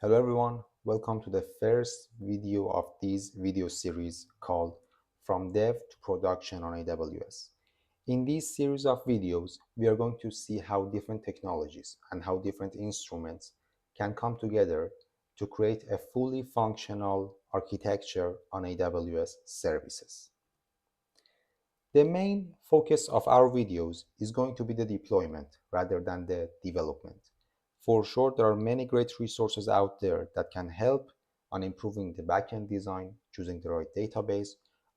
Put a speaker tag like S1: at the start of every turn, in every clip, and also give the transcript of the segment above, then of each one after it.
S1: Hello everyone, welcome to the first video of this video series called From Dev to Production on AWS. In this series of videos, we are going to see how different technologies and how different instruments can come together to create a fully functional architecture on AWS services. The main focus of our videos is going to be the deployment rather than the development. For sure, there are many great resources out there that can help on improving the backend design, choosing the right database,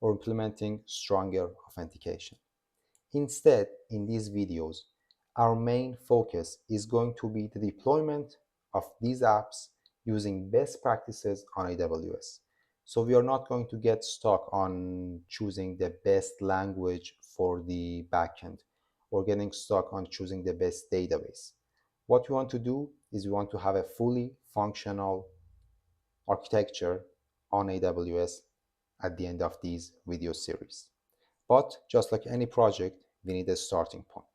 S1: or implementing stronger authentication. Instead, in these videos, our main focus is going to be the deployment of these apps using best practices on AWS. So we are not going to get stuck on choosing the best language for the backend or getting stuck on choosing the best database. What we want to do is we want to have a fully functional architecture on AWS at the end of these video series. But just like any project, we need a starting point.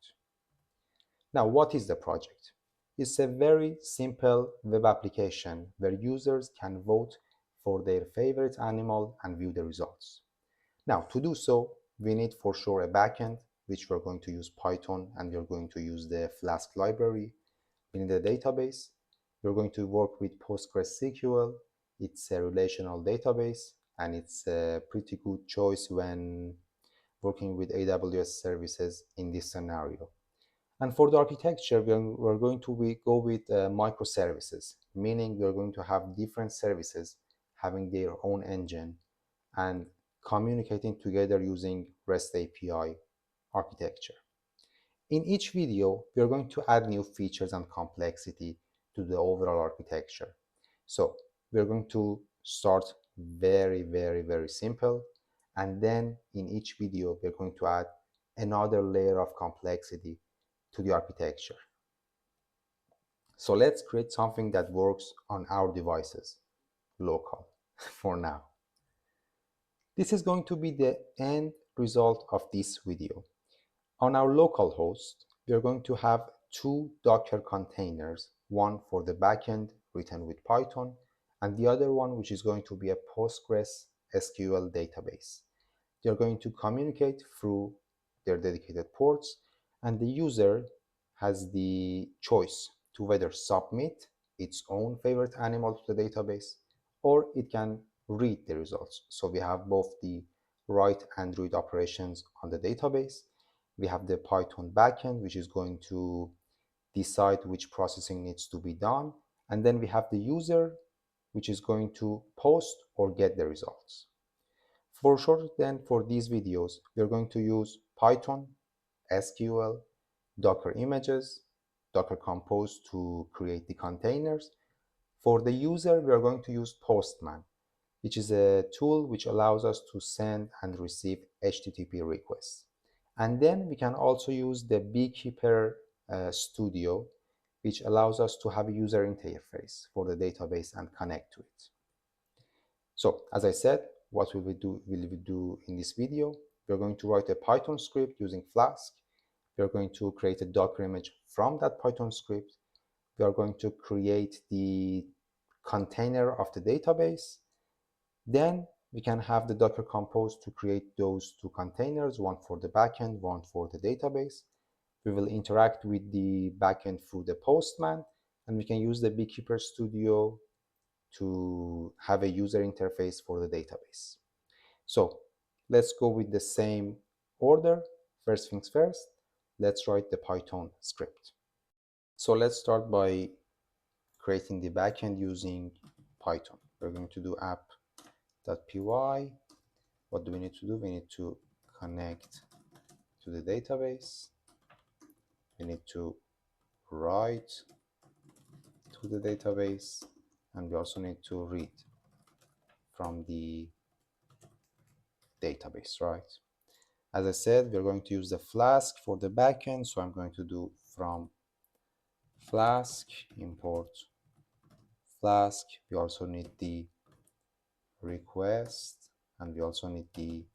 S1: Now, what is the project? It's a very simple web application where users can vote for their favorite animal and view the results. Now, to do so, we need for sure a backend, which we're going to use Python, and we're going to use the Flask library. We need a database. We're going to work with PostgreSQL. It's a relational database, and it's a pretty good choice when working with AWS services in this scenario. And for the architecture, we're going to go with microservices, meaning we're going to have different services having their own engine and communicating together using REST API architecture. In each video, we're going to add new features and complexity to the overall architecture. So we're going to start very simple, and then in each video, we're going to add another layer of complexity to the architecture. So let's create something that works on our devices, local, for now. This is going to be the end result of this video. On our local host, we are going to have two Docker containers, one for the backend written with Python, and the other one which is going to be a PostgreSQL database. They are going to communicate through their dedicated ports, and the user has the choice to whether submit its own favorite animal to the database, or it can read the results. So we have both the write and read operations on the database. We have the Python backend, which is going to decide which processing needs to be done. And then we have the user, which is going to post or get the results. For short, then, for these videos, we're going to use Python, SQL, Docker images, Docker Compose to create the containers. For the user, we are going to use Postman, which is a tool which allows us to send and receive HTTP requests. And then we can also use the Beekeeper Studio, which allows us to have a user interface for the database and connect to it. So as I said, what will we do in this video? We're going to write a Python script using Flask. We're going to create a Docker image from that Python script. We are going to create the container of the database. Then we can have the Docker Compose to create those two containers, one for the backend, one for the database. We will interact with the backend through the Postman, and we can use the Beekeeper Studio to have a user interface for the database. So let's go with the same order. First things first, let's write the Python script. So let's start by creating the backend using Python. We're going to do app.py. What do we need to do? We need to connect to the database. We need to write to the database, and we also need to read from the database, right? As I said, we're going to use the Flask for the backend, so I'm going to do from Flask import Flask. We also need the request, and we also need the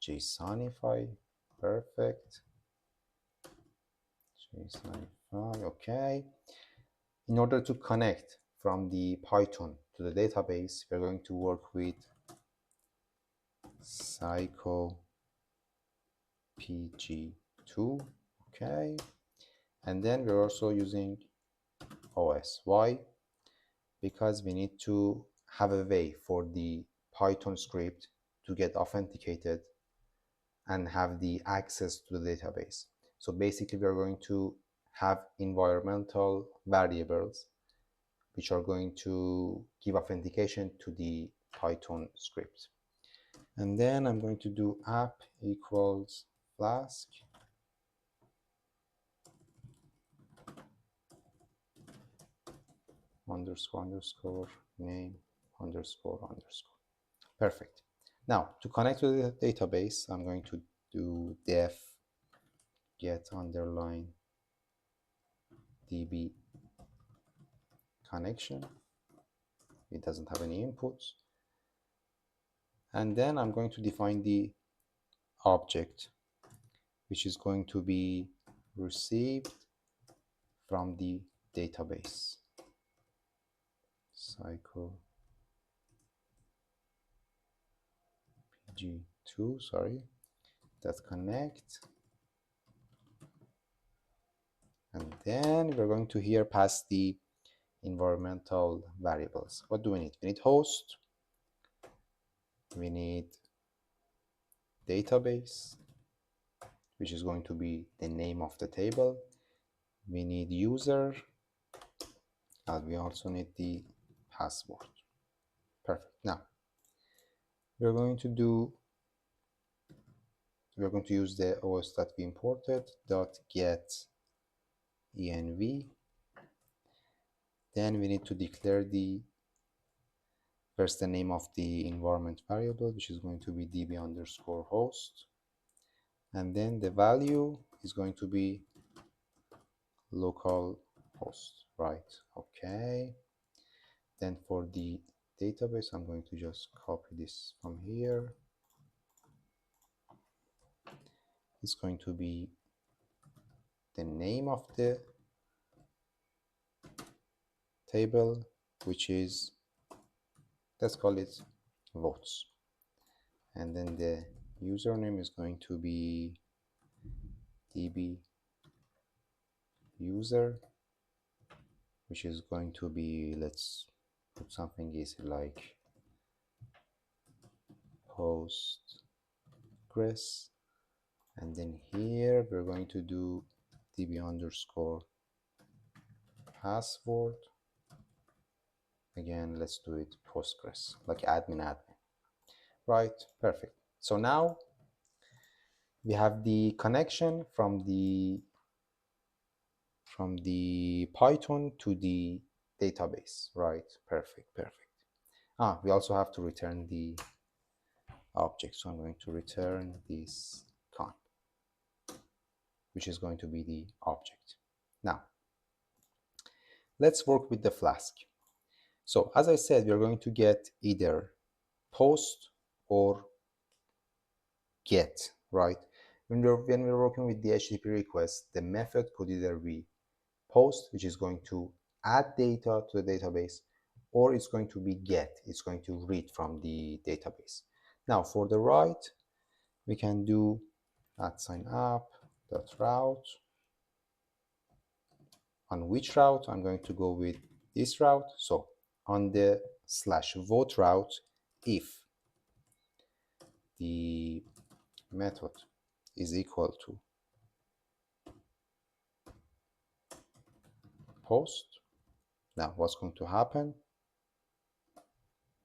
S1: JSONify. Perfect. JSONify, okay. In order to connect from the Python to the database, we're going to work with psycho pg2, okay, and then we're also using os. Why? Because we need to have a way for the Python script to get authenticated and have the access to the database. So basically we're going to have environmental variables which are going to give authentication to the Python script. And then I'm going to do app equals Flask underscore underscore name underscore underscore. Perfect. Now to connect to the database, I'm going to do def get underline db connection. It doesn't have any inputs. And then I'm going to define the object, which is going to be received from the database. Psycho pg2, sorry, that's connect. And then we're going to here pass the environmental variables. What do we need? We need host, we need database, which is going to be the name of the table. We need user, and we also need the password. Perfect. Now we're going to use the OS that we imported .get env. Then we need to declare first the name of the environment variable, which is going to be db underscore host, and then the value is going to be localhost, right? Okay. Then for the database, I'm going to just copy this from here. It's going to be the name of the table, which is, let's call it votes. And then the username is going to be db user, which is going to be, let's put something easy like Postgres. And then here we're going to do db underscore password. Again, let's do it Postgres, like admin. Right, perfect. So now we have the connection from the Python to the database, right? Perfect. We also have to return the object. So I'm going to return this con, which is going to be the object. Now, let's work with the Flask. So as I said, we're going to get either post or get, right? When we're working with the HTTP request, the method could either be post, which is going to add data to the database, or it's going to be get, it's going to read from the database. Now for the write, we can do @app.route. On which route? I'm going to go with this route. So on the /vote route, if the method is equal to post, now what's going to happen?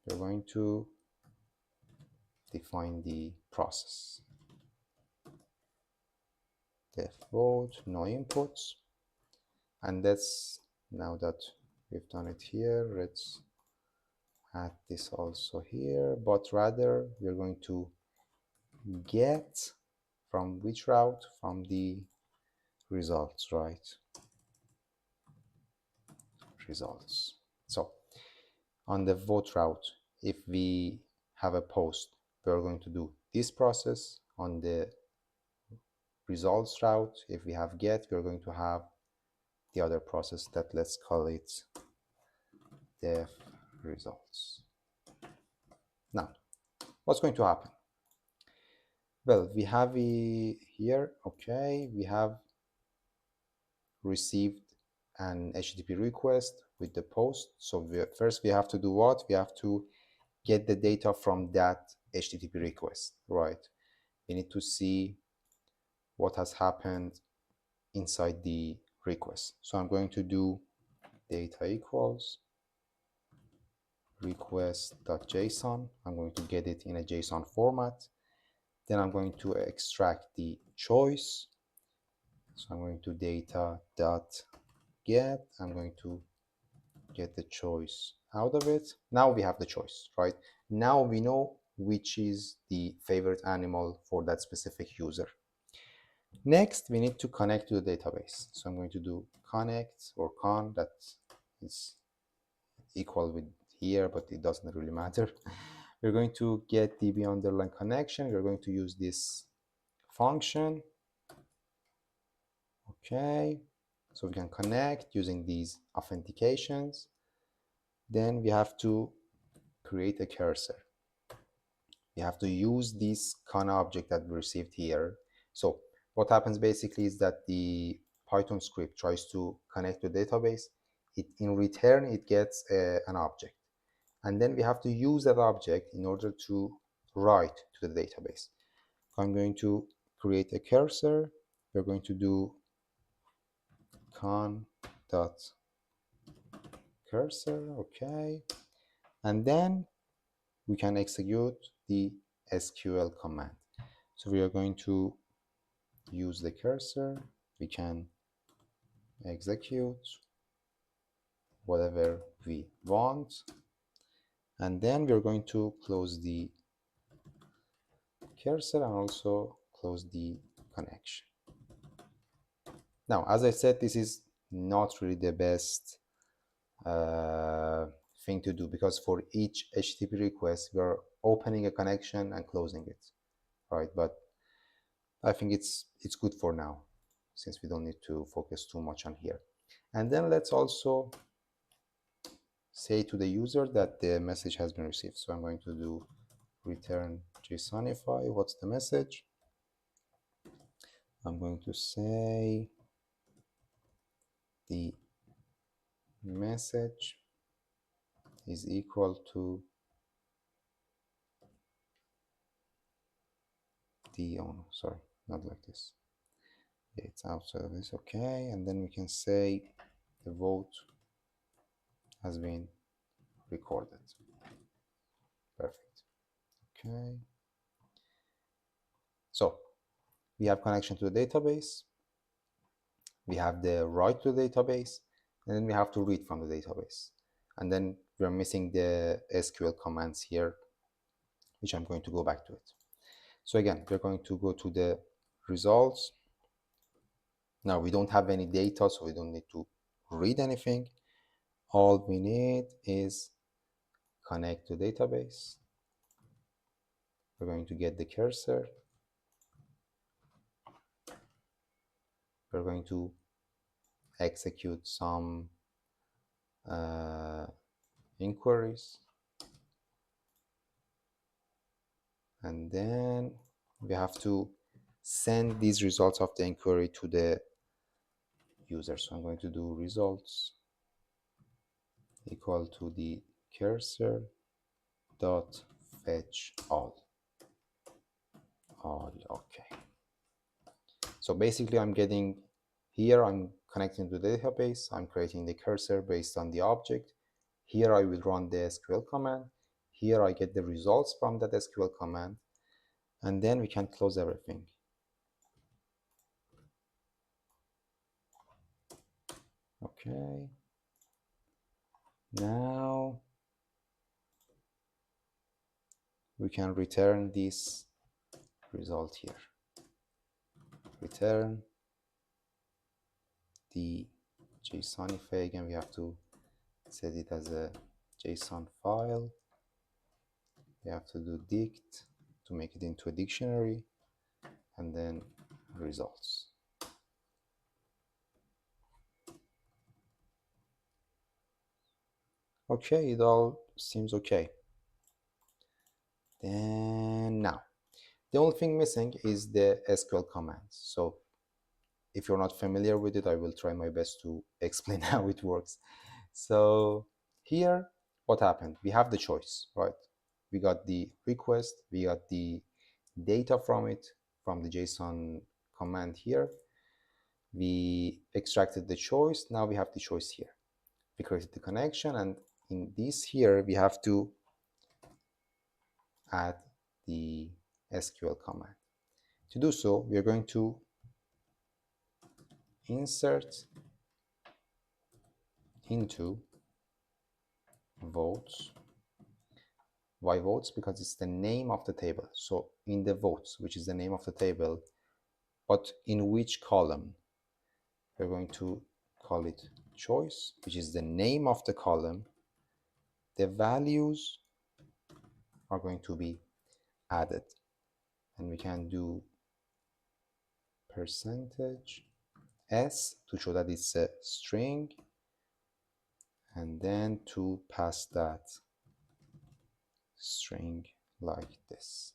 S1: We're going to define the process. Def vote, no inputs. And that's, now that we've done it here, let's add this also here, but rather we're going to get from which route? From the results, right? Results. So on the vote route, if we have a post, we're going to do this process. On the results route, if we have get, we're going to have the other process that, let's call it def results. Now, what's going to happen? Well, we have here, okay, we have received an HTTP request with the post. So first we have to do what? We have to get the data from that HTTP request, right? We need to see what has happened inside the request. So I'm going to do data equals request.json. I'm going to get it in a JSON format. Then I'm going to extract the choice. So I'm going to data.get. I'm going to get the choice out of it. Now we have the choice, right? Now we know which is the favorite animal for that specific user. Next, we need to connect to the database. So I'm going to do connect or con, that is equal with here, but it doesn't really matter. We're going to get db underline connection. We're going to use this function. Okay, so we can connect using these authentications. Then we have to create a cursor. We have to use this con object that we received here. So what happens basically is that the Python script tries to connect to the database. In return, it gets an object. And then we have to use that object in order to write to the database. I'm going to create a cursor. We're going to do con.cursor, okay. And then we can execute the SQL command. So we are going to use the cursor. We can execute whatever we want. And then we're going to close the cursor and also close the connection. Now, as I said, this is not really the best thing to do, because for each HTTP request, we're opening a connection and closing it, right? But I think it's good for now, since we don't need to focus too much on here. And then let's also say to the user that the message has been received. So I'm going to do return JSONify. What's the message? I'm going to say the message is equal to the, oh no, sorry, not like this. It's outside of this, okay. And then we can say the vote has been recorded. Perfect. Okay. So we have connection to the database. We have the write to the database, and then we have to read from the database. And then we're missing the SQL commands here, which I'm going to go back to it. So again, we're going to go to the results. Now we don't have any data, so we don't need to read anything. All we need is connect to database. We're going to get the cursor. We're going to execute some inquiries. And then we have to send these results of the inquiry to the user. So I'm going to do results equal to the cursor dot fetch all. Okay. So basically I'm getting here, I'm connecting to the database, I'm creating the cursor based on the object. Here I will run the SQL command. Here I get the results from that SQL command. And then we can close everything. Okay. Now we can return this result here. Return the JSONify. Again, we have to set it as a JSON file. We have to do dict to make it into a dictionary, and then results. Okay, it all seems okay. Then now, the only thing missing is the SQL commands. So if you're not familiar with it, I will try my best to explain how it works. So here, what happened? We have the choice, right? We got the request, we got the data from it, from the JSON command here. We extracted the choice, now we have the choice here. We created the connection, and in this here, we have to add the SQL command. To do so, we are going to insert into votes. Why votes? Because it's the name of the table. So in the votes, which is the name of the table, but in which column? We're going to call it choice, which is the name of the column. The values are going to be added, and we can do percentage s to show that it's a string, and then to pass that string like this.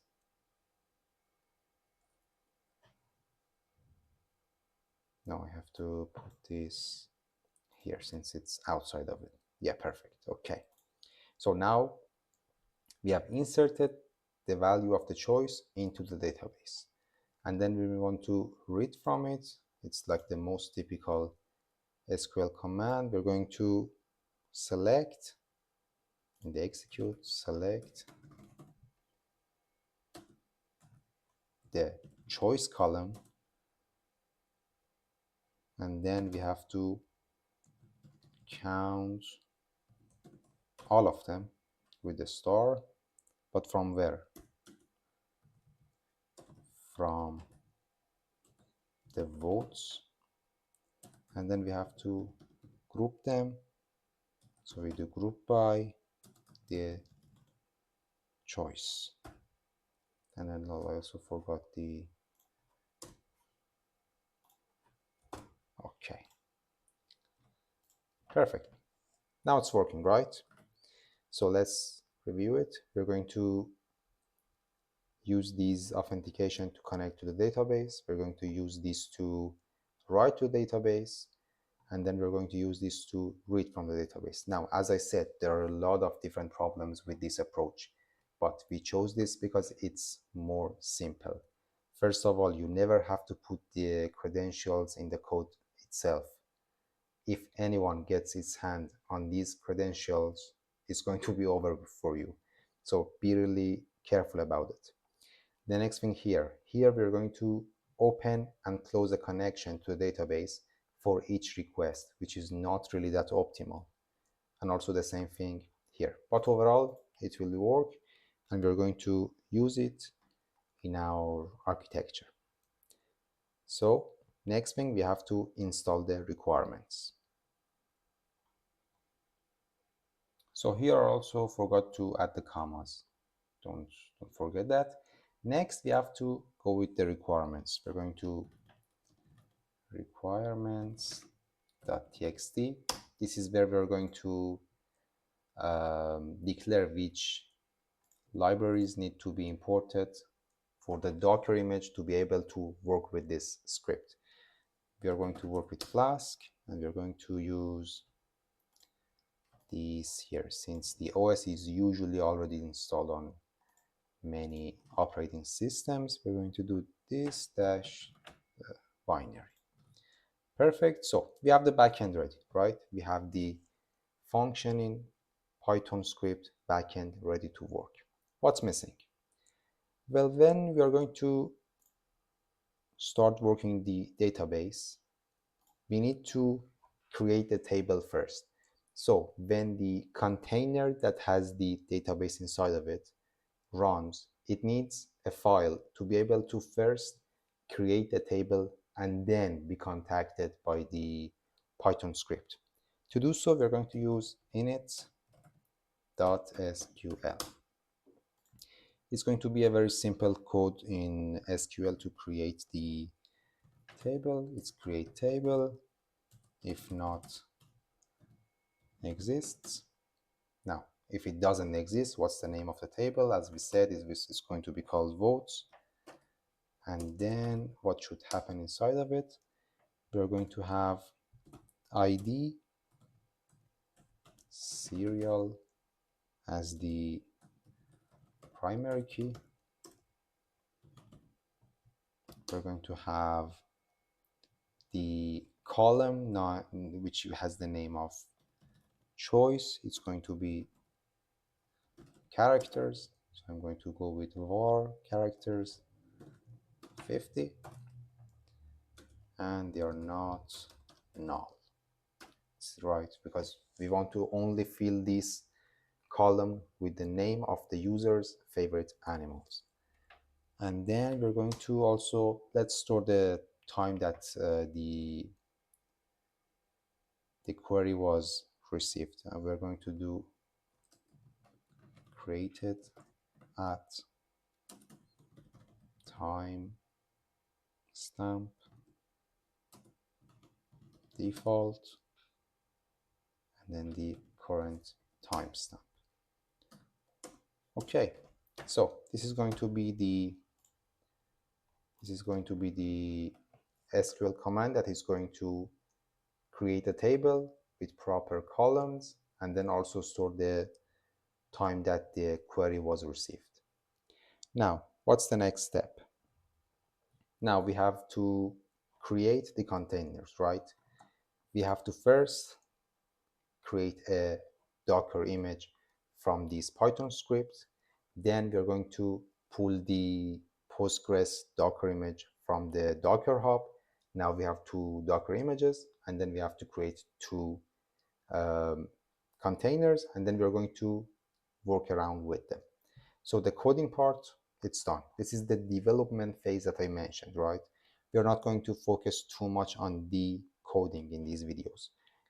S1: Now I have to put this here since it's outside of it. Yeah, perfect. Okay. So now we have inserted the value of the choice into the database. And then we want to read from it. It's like the most typical SQL command. We're going to select in the execute, select the choice column, and then we have to count all of them with the star, but from where? From the votes, and then we have to group them. So we do group by the choice. And then I also forgot the, okay, perfect. Now it's working, right? So let's review it. We're going to use these authentication to connect to the database. We're going to use these to write to the database, and then we're going to use this to read from the database. Now, as I said, there are a lot of different problems with this approach, but we chose this because it's more simple. First of all, you never have to put the credentials in the code itself. If anyone gets its hand on these credentials, it's going to be over for you. So be really careful about it. The next thing here we're going to open and close a connection to a database for each request, which is not really that optimal. And also the same thing here. But overall, it will work, and we're going to use it in our architecture. So next thing, we have to install the requirements. So here I also forgot to add the commas. Don't forget that. Next, we have to go with the requirements. We're going to requirements.txt. This is where we're going to declare which libraries need to be imported for the Docker image to be able to work with this script. We are going to work with Flask, and we're going to use these here. Since the OS is usually already installed on many operating systems, we're going to do this dash binary. Perfect. So we have the backend ready, right? We have the functioning Python script backend ready to work. What's missing? Well, when we are going to start working the database, we need to create a table first. So when the container that has the database inside of it runs, it needs a file to be able to first create a table and then be contacted by the Python script. To do so, we're going to use init.sql. It's going to be a very simple code in SQL to create the table. It's create table, if not exists. Now, if it doesn't exist, what's the name of the table? As we said, is going to be called votes. And then what should happen inside of it? We're going to have ID serial as the primary key. We're going to have the column which has the name of choice. It's going to be characters. So I'm going to go with var characters 50, and they are not null. It's right, because we want to only fill this column with the name of the user's favorite animals. And then we're going to also, let's store the time that the query was received. And we're going to do created at time stamp default, and then the current timestamp. Okay, so this is going to be the SQL command that is going to create a table with proper columns and then also store the time that the query was received. Now, what's the next step? Now we have to create the containers, right? We have to first create a Docker image from this Python script. Then we're going to pull the Postgres Docker image from the Docker Hub. Now we have two Docker images, and then we have to create two containers, and then we're going to work around with them. So the coding part, it's done. This is the development phase that I mentioned, right? We are not going to focus too much on the coding in these videos.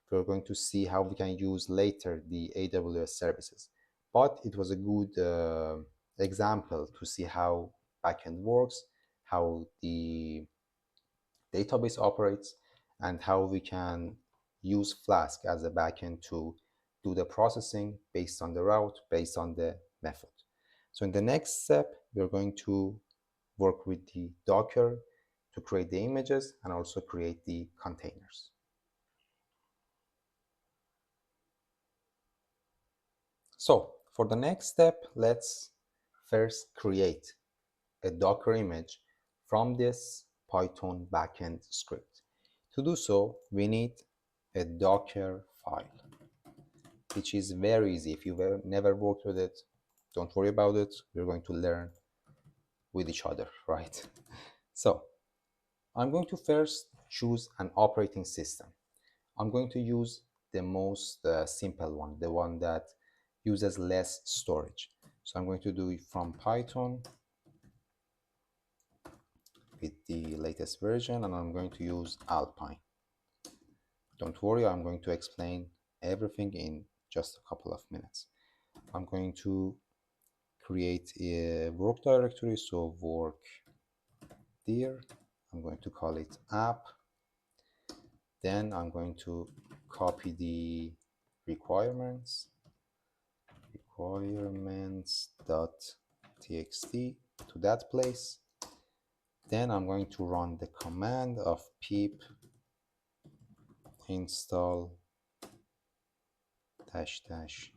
S1: We're going to see how we can use later the AWS services. But it was a good example to see how backend works, how the database operates, and how we can use Flask as a backend to do the processing based on the route, based on the method. So in the next step, we're going to work with the Docker to create the images and also create the containers. So for the next step, let's first create a Docker image from this Python backend script. To do so, we need a Docker file, which is very easy. If you've never worked with it, don't worry about it. We're going to learn with each other, right? So I'm going to first choose an operating system. I'm going to use the most simple one, the one that uses less storage. So I'm going to do it from Python with the latest version, and I'm going to use Alpine. Don't worry, I'm going to explain everything in just a couple of minutes. I'm going to create a work directory, so work dir. I'm going to call it app. Then I'm going to copy the requirements.txt to that place. Then I'm going to run the command of pip install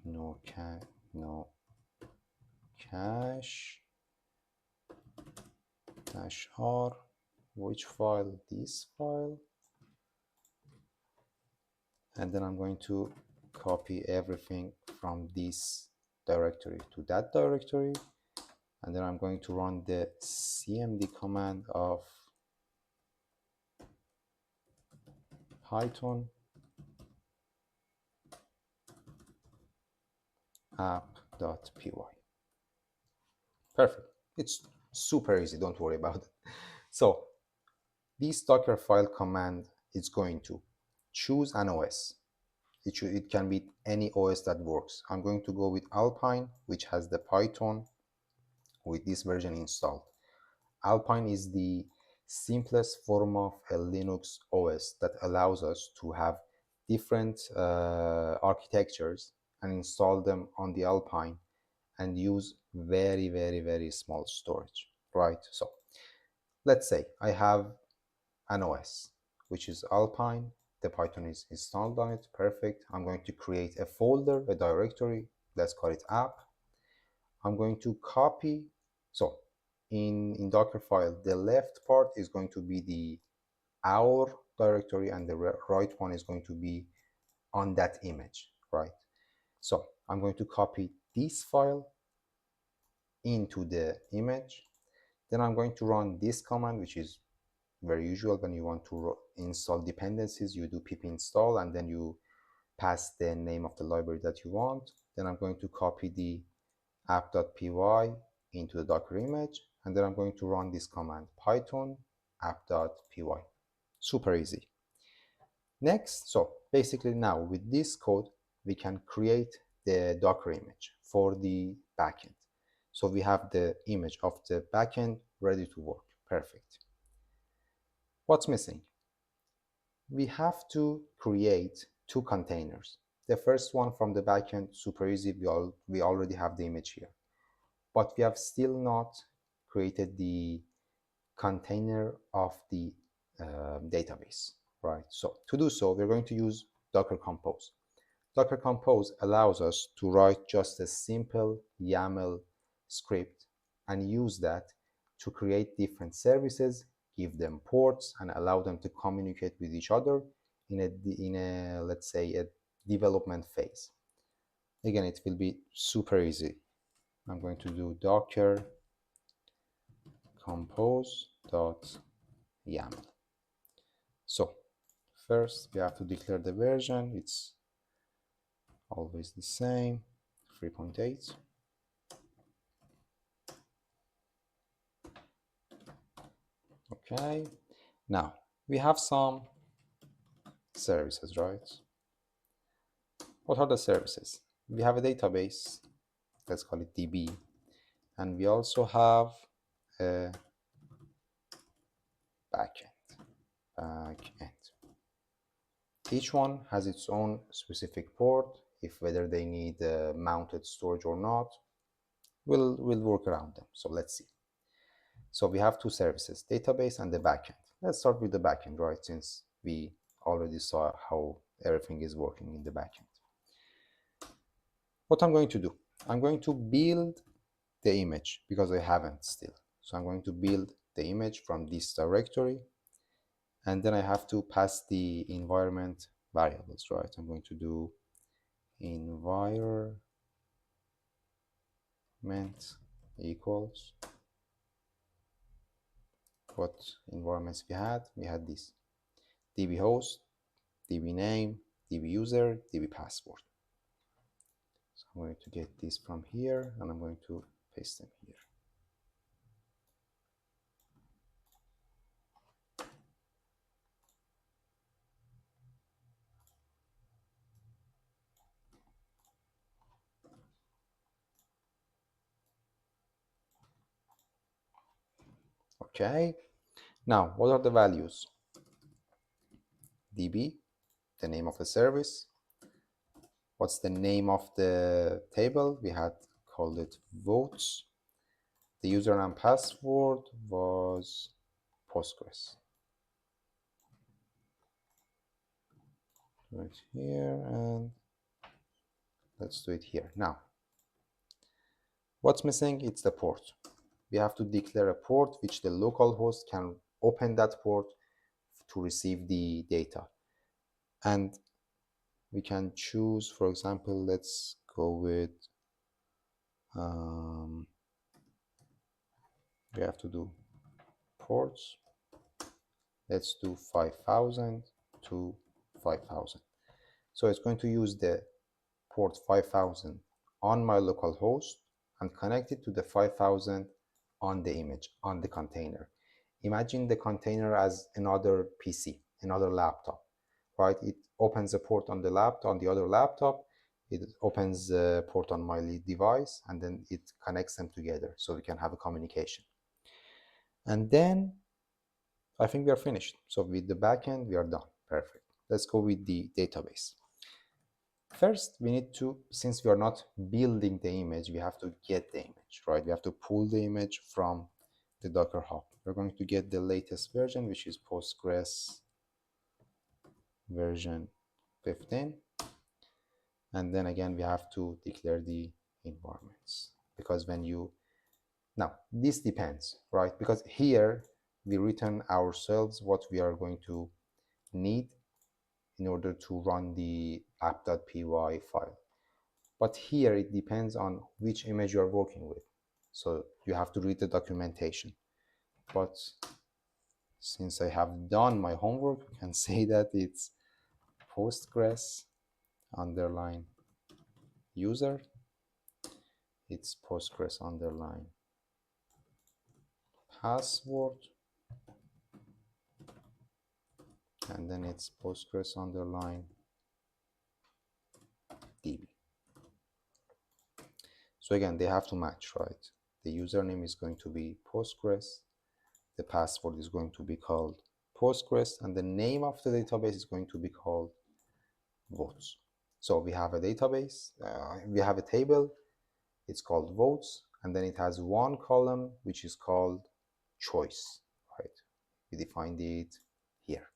S1: no cache -r, which file? This file. And then I'm going to copy everything from this directory to that directory. And then I'm going to run the cmd command of Python app.py. Perfect. It's super easy, don't worry about it. So this Docker file command is going to choose an OS. It can be any OS that works. I'm going to go with Alpine, which has the Python with this version installed. Alpine is the simplest form of a Linux OS that allows us to have different architectures and install them on the Alpine and use very, very, very small storage, right? So let's say I have an OS, which is Alpine. The Python is installed on it. Perfect. I'm going to create a folder, a directory. Let's call it app. I'm going to copy. So in Docker file, the left part is going to be the our directory, and the right one is going to be on that image, right? So I'm going to copy this file into the image. Then I'm going to run this command, which is very usual when you want to install dependencies. You do pip install and then you pass the name of the library that you want. Then I'm going to copy the app.py into the Docker image, and then I'm going to run this command, python app.py. Super easy. Next, so basically now with this code, we can create the Docker image for the backend. So we have the image of the backend ready to work. Perfect. What's missing? We have to create two containers. The first one from the backend, super easy. We already have the image here, but we have still not created the container of the database, right? So to do so, we're going to use Docker Compose. Docker Compose allows us to write just a simple YAML script and use that to create different services, give them ports, and allow them to communicate with each other in a let's say a development phase. Again, it will be super easy. I'm going to do docker compose.yaml. So first we have to declare the version. It's always the same, 3.8. Okay, now we have some services, right? What are the services? We have a database, let's call it DB, and we also have a backend. Each one has its own specific port. If whether they need mounted storage or not, we'll work around them. So let's see. So we have two services, database and the backend. Let's start with the backend, right? Since we already saw how everything is working in the backend. What I'm going to do, I'm going to build the image because I haven't still. So I'm going to build the image from this directory, and then I have to pass the environment variables, right? I'm going to do environment equals what environments we had. We had this db host, db name, db user, db password. So I'm going to get this from here and I'm going to paste them here. Okay, now what are the values? db, the name of the service. What's the name of the table? We had called it votes. The username and password was Postgres. Right here, and let's do it here. Now, what's missing? It's the port. We have to declare a port which the local host can open that port to receive the data. And we can choose, for example, let's go with, we have to do ports. Let's do 5000 to 5000. So it's going to use the port 5000 on my local host and connect it to the 5000 on the image, on the container. Imagine the container as another PC, another laptop, right? It opens a port on the laptop, on the other laptop. It opens a port on my lead device, and then it connects them together so we can have a communication. And then I think we are finished. So with the backend, we are done. Perfect. Let's go with the database. First, we need to, since we are not building the image, we have to get the image, right? We have to pull the image from the Docker Hub. We're going to get the latest version, which is Postgres version 15. And then again, we have to declare the environments, because when you, now this depends, right? Because here we return ourselves what we are going to need in order to run the app.py file. But here it depends on which image you are working with. So you have to read the documentation. But since I have done my homework, I can say that it's Postgres underline user. It's Postgres underline password. And then it's Postgres underline DB. So again, they have to match, right? The username is going to be Postgres. The password is going to be called Postgres, and the name of the database is going to be called votes. So we have a database, we have a table, it's called votes, and then it has one column which is called choice, right? We defined it here.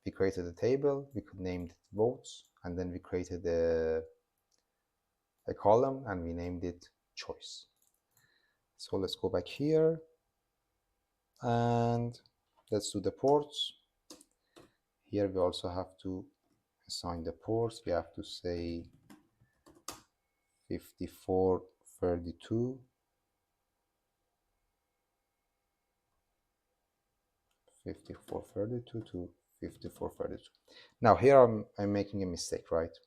S1: We created a table, we could name it votes, and then we created a column and we named it choice. So let's go back here and let's do the ports. Here we also have to assign the ports. We have to say 5432, 5432 to 5432. Now here I'm making a mistake, right?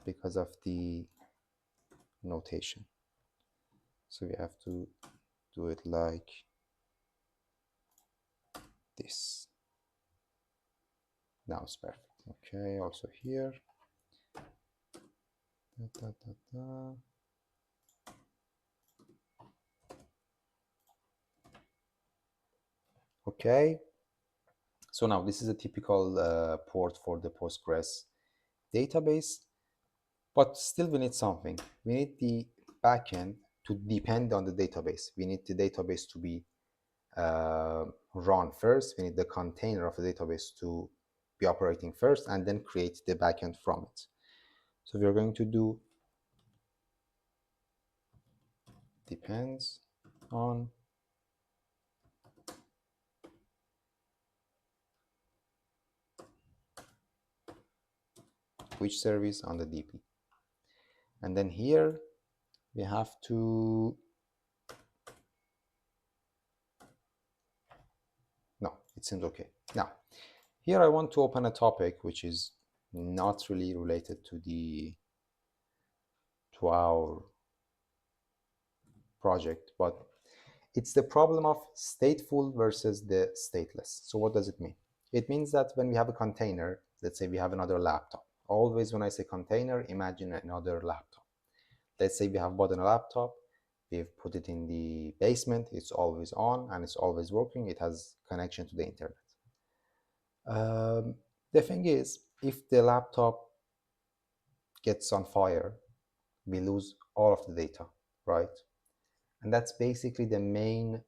S1: Because of the notation. So we have to do it like this. Now it's perfect. Okay, also here. Okay, so now this is a typical port for the Postgres database, but still we need something. We need the backend to depend on the database. We need the database to be run first. We need the container of the database to be operating first, and then create the backend from it. So we're going to do depends on which service on the DP. And then here we have to, no, it seems okay. Now, here I want to open a topic which is not really related to our project, but it's the problem of stateful versus the stateless. So what does it mean? It means that when we have a container, let's say we have another laptop. Always when I say container, imagine another laptop. Let's say we have bought a laptop, we've put it in the basement, it's always on and it's always working, it has connection to the internet. The thing is, if the laptop gets on fire, we lose all of the data, right? And that's basically the main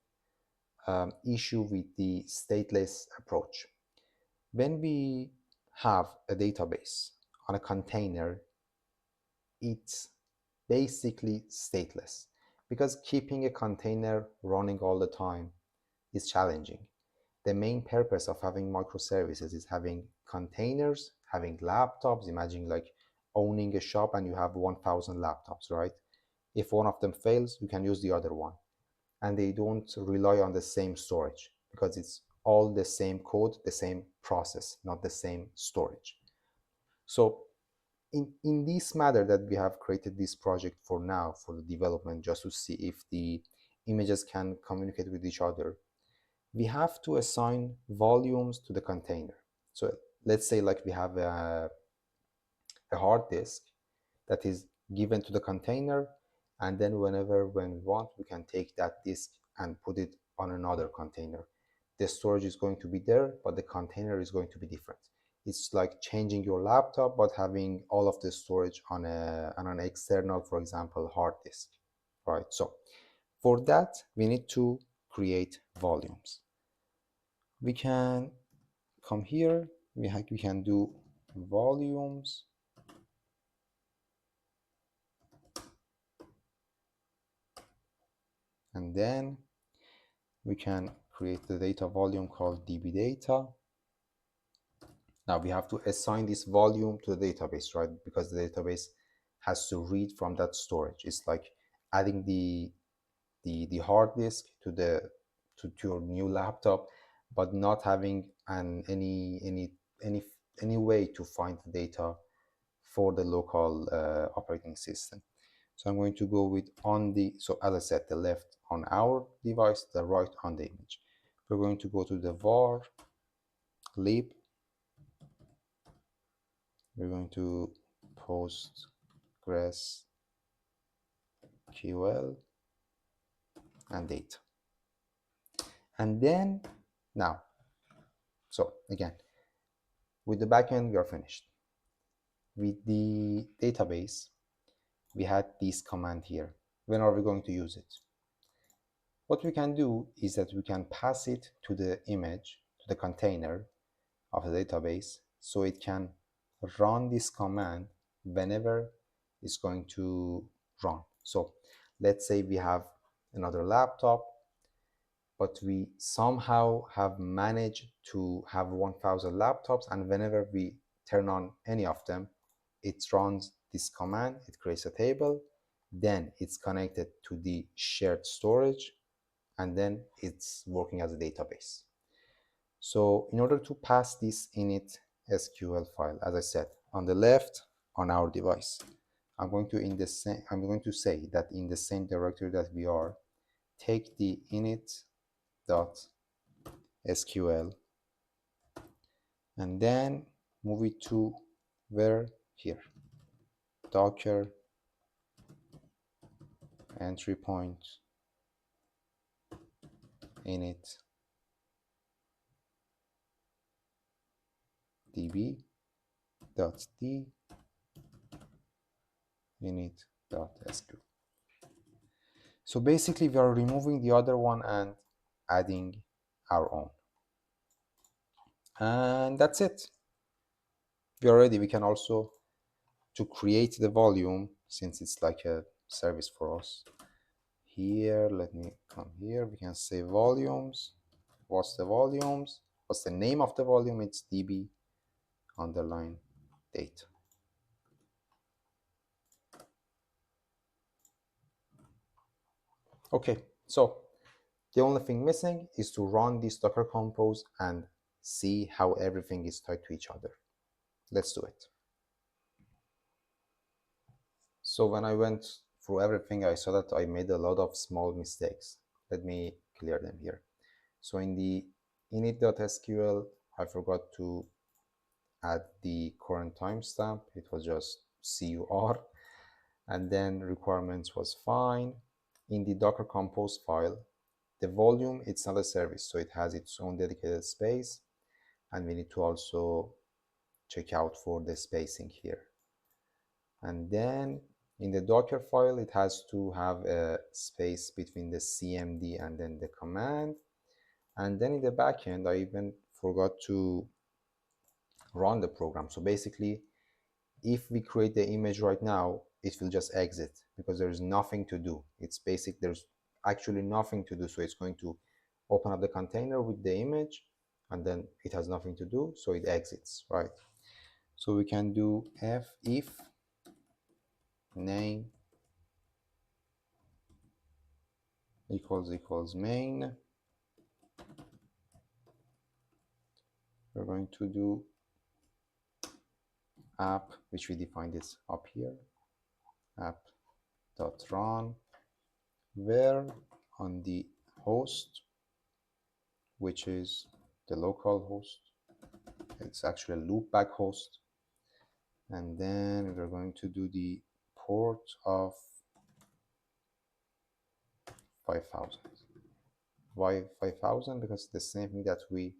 S1: issue with the stateless approach. When we have a database on a container, it's basically stateless, because keeping a container running all the time is challenging. The main purpose of having microservices is having containers, having laptops. Imagine like owning a shop and you have 1,000 laptops, right? If one of them fails, you can use the other one. And they don't rely on the same storage, because it's all the same code, the same process, not the same storage. So in this matter that we have created this project for now, for the development, just to see if the images can communicate with each other, we have to assign volumes to the container. So let's say like we have a hard disk that is given to the container, and then when we want, we can take that disk and put it on another container. The storage is going to be there, but the container is going to be different. It's like changing your laptop but having all of the storage on an external, for example, hard disk, right? So for that we need to create volumes. We can come here, we can do volumes, and then we can create the data volume called db data. Now we have to assign this volume to the database, right? Because the database has to read from that storage. It's like adding the hard disk to your new laptop, but not having any way to find the data for the local operating system. So I'm going to go with on the, so as I said, the left on our device, the right on the image. We're going to go to the var lib. We're going to PostgreSQL and data. And then now, so again, with the backend, we are finished. With the database, we had this command here. When are we going to use it? What we can do is that we can pass it to the image, to the container of the database, so it can run this command whenever it's going to run. So let's say we have another laptop, but we somehow have managed to have 1000 laptops, and whenever we turn on any of them, it runs this command, it creates a table, then it's connected to the shared storage, and then it's working as a database. So in order to pass this init SQL file, as I said, on the left on our device, I'm going to say that in the same directory that we are, take the init.sql and then move it to where? Here, docker entry point init db.d init.sql. So basically we are removing the other one and adding our own. And that's it. We are ready. We can also, to create the volume, since it's like a service for us, here, let me come here, we can say volumes. What's the volumes? What's the name of the volume? It's db underline data. Okay, so the only thing missing is to run this Docker Compose and see how everything is tied to each other. Let's do it. So when I went through everything, I saw that I made a lot of small mistakes. Let me clear them here. So in the init.sql, I forgot to add the current timestamp. It was just CUR, and then requirements was fine. In the Docker Compose file, the volume, it's not a service, so it has its own dedicated space, and we need to also check out for the spacing here. And then in the Docker file, it has to have a space between the cmd and then the command. And then in the backend, I even forgot to run the program. So basically, if we create the image right now, it will just exit because there's nothing to do. It's basic, there's actually nothing to do. So it's going to open up the container with the image, and then it has nothing to do, so it exits, right? So we can do if name equals main. We're going to do app, which we defined this up here, app.run, where on the host, which is the local host, it's actually a loopback host, and then we're going to do the port of 5000. Why 5000? Because the same thing that we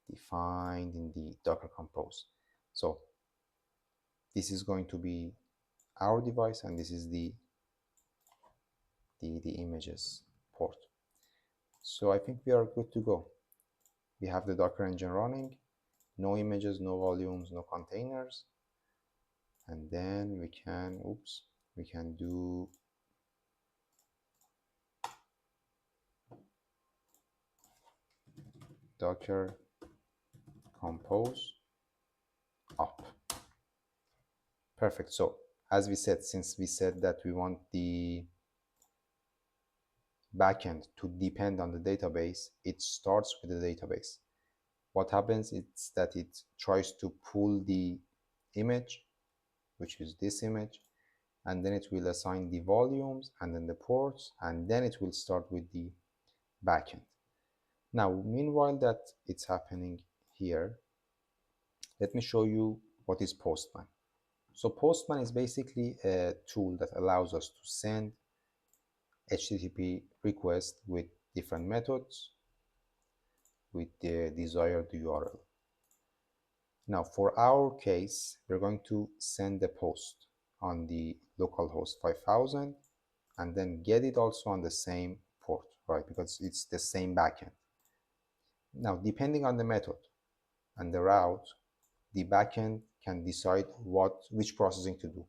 S1: defined in the Docker Compose. So this is going to be our device, and this is the images port. So I think we are good to go. We have the Docker engine running, no images, no volumes, no containers, and then we can do Docker Compose up. Perfect. So as we said, since we said that we want the backend to depend on the database, it starts with the database. What happens is that it tries to pull the image, which is this image, and then it will assign the volumes and then the ports, and then it will start with the backend. Now, meanwhile that it's happening here, let me show you what is Postman. So Postman is basically a tool that allows us to send HTTP requests with different methods with the desired URL. Now, for our case, we're going to send the post on the localhost 5000 and then get it also on the same port, right? Because it's the same backend. Now, depending on the method and the route, the backend can decide which processing to do.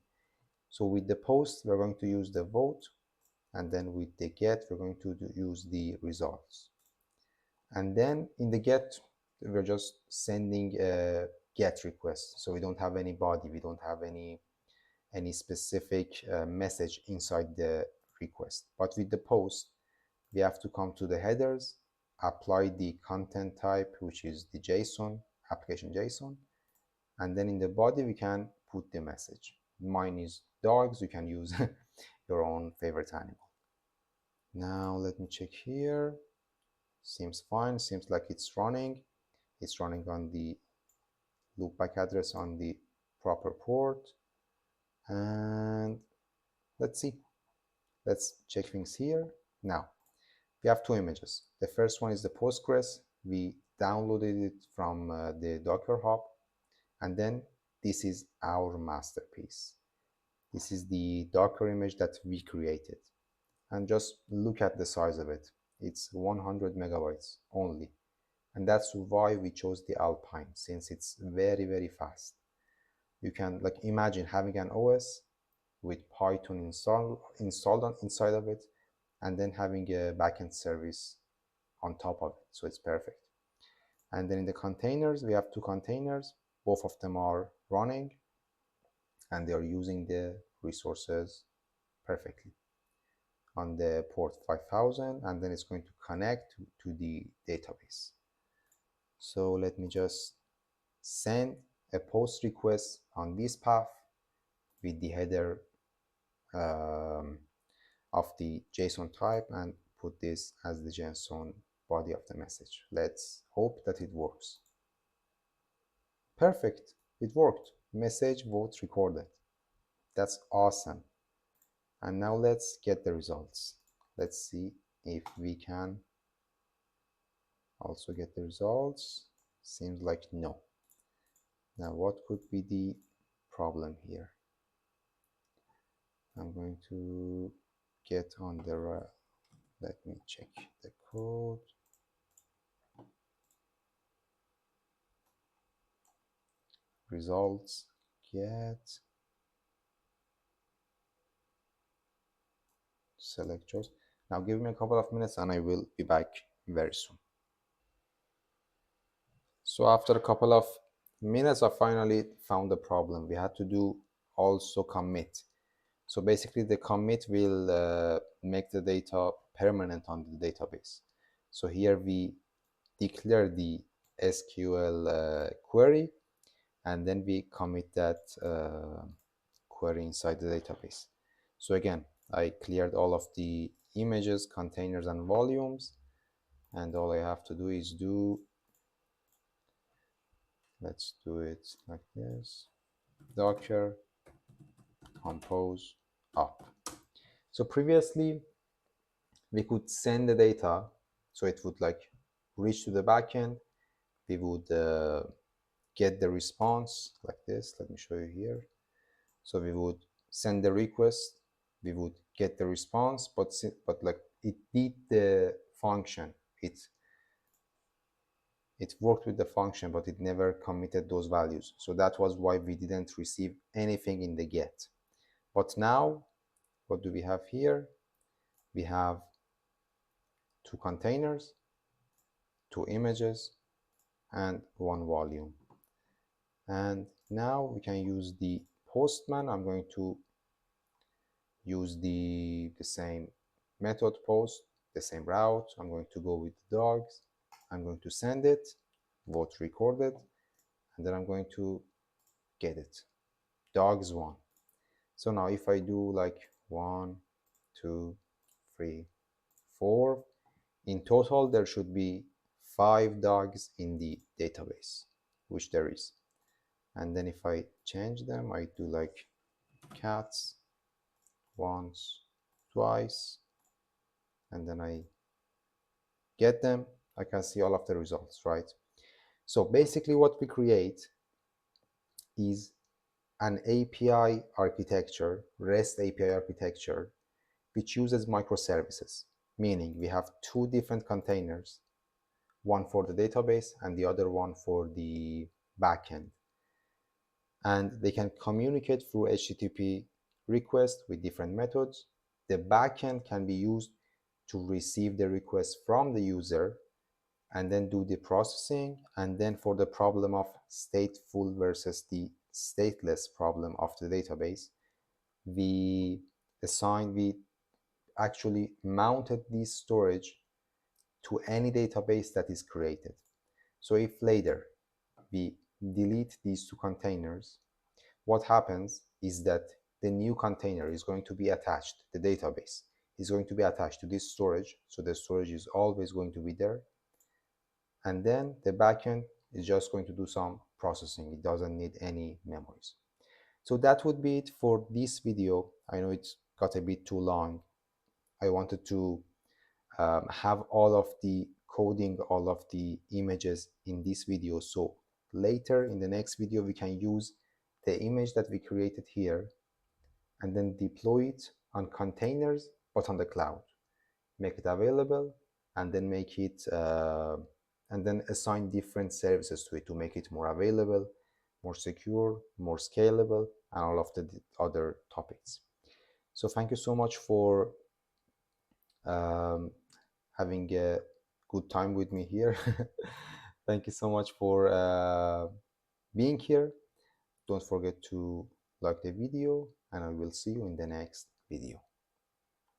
S1: So with the post, we're going to use the vote, and then with the get, we're going to use the results. And then in the get, we're just sending a get request. So we don't have any body, we don't have any specific message inside the request. But with the post, we have to come to the headers, apply the content type, which is the JSON, application JSON, and then in the body we can put the message. Mine is dogs, you can use your own favorite animal. Now let me check here. Seems fine, seems like it's running. It's running on the loopback address on the proper port. And let's see. Let's check things here. Now, we have two images. The first one is the Postgres. We downloaded it from the Docker Hub. And then this is our masterpiece. This is the Docker image that we created. And just look at the size of it. It's 100 megabytes only. And that's why we chose the Alpine, since it's very, very fast. You can imagine having an OS with Python installed inside of it, and then having a backend service on top of it. So it's perfect. And then in the containers, we have two containers. Both of them are running, and they are using the resources perfectly on the port 5000, and then it's going to connect to the database. So let me just send a post request on this path with the header of the JSON type and put this as the JSON body of the message. Let's hope that it works. Perfect, it worked. Message vote recorded. That's awesome. And now let's get the results. Let's see if we can also get the results. Seems like no. Now what could be the problem here? I'm going to get on the let me check the code. Results, get, select choice. Now give me a couple of minutes and I will be back very soon. So after a couple of minutes, I finally found the problem. We had to do also commit. So basically the commit will make the data permanent on the database. So here we declare the SQL query, and then we commit that query inside the database. So again, I cleared all of the images, containers, and volumes, and all I have to do is let's do it like this, Docker compose up. So previously we could send the data, so it would reach to the backend, we would get the response like this. Let me show you here. So we would send the request, we would get the response, but like it did the function. It worked with the function, but it never committed those values. So that was why we didn't receive anything in the get. But now, what do we have here? We have 2 containers, 2 images, and 1 volume. And now we can use the Postman. I'm going to use the same method post, the same route. I'm going to go with dogs. I'm going to send it, vote recorded, and then I'm going to get it. Dogs 1. So now if I do like 1, 2, 3, 4, in total there should be 5 dogs in the database, which there is. And then if I change them, I do like cats once, twice, and then I get them, I can see all of the results, right? So basically what we create is an API architecture, REST API architecture, which uses microservices, meaning we have 2 different containers, one for the database and the other one for the backend. And they can communicate through HTTP requests with different methods. The backend can be used to receive the request from the user and then do the processing. And then for the problem of stateful versus the stateless problem of the database, we actually mounted this storage to any database that is created. So if later we delete these 2 containers, what happens is that the new container is going to be attached, the database is going to be attached to this storage, so the storage is always going to be there, and then the backend is just going to do some processing. It doesn't need any memories. So that would be it for this video. I know it got a bit too long. I wanted to have all of the coding, all of the images in this video, so later in the next video we can use the image that we created here and then deploy it on containers but on the cloud, make it available, and then make it and then assign different services to it to make it more available, more secure, more scalable, and all of the other topics. So thank you so much for having a good time with me here. Thank you so much for being here. Don't forget to like the video, and I will see you in the next video.